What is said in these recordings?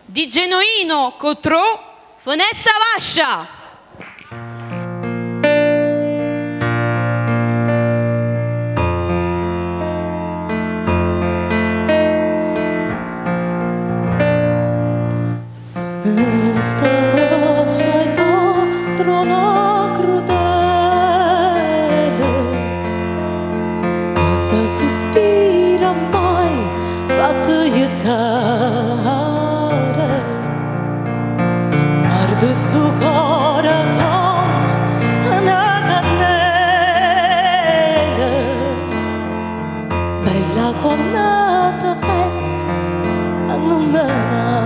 di Genuino Cotrò, Fonesta Vascia. Fonesta Vascia e patrona crudele, quanta sospira mai fatta aiutare, arde su cuore come una cannella, bella quando sente a non menare.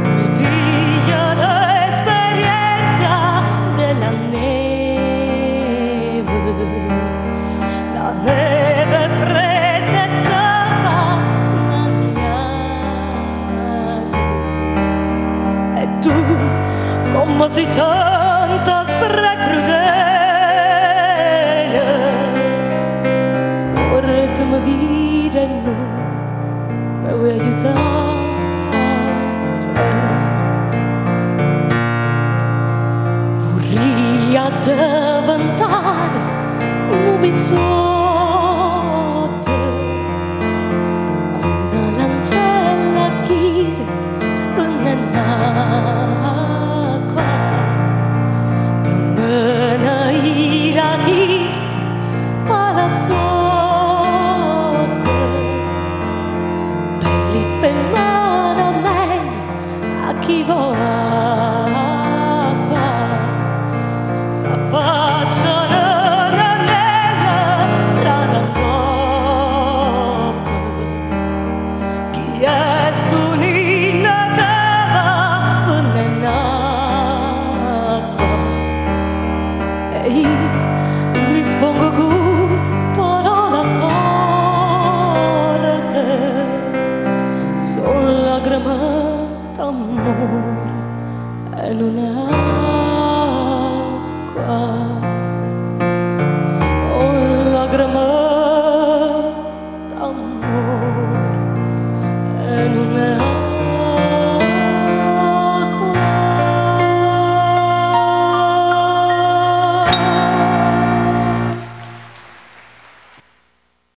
Ripiglia l'esperienza della neve, la neve fredda e sa mangiare. E tu, come si tanto crudele, vorrei dire no, mi vuoi aiutare? Vorrei diventare nuviciotte con una lancella che nell'acqua per me era chista palazzotte belli fermano me a chi vuole rispongo con parola corte, sono lacrime d'amore e non è acqua.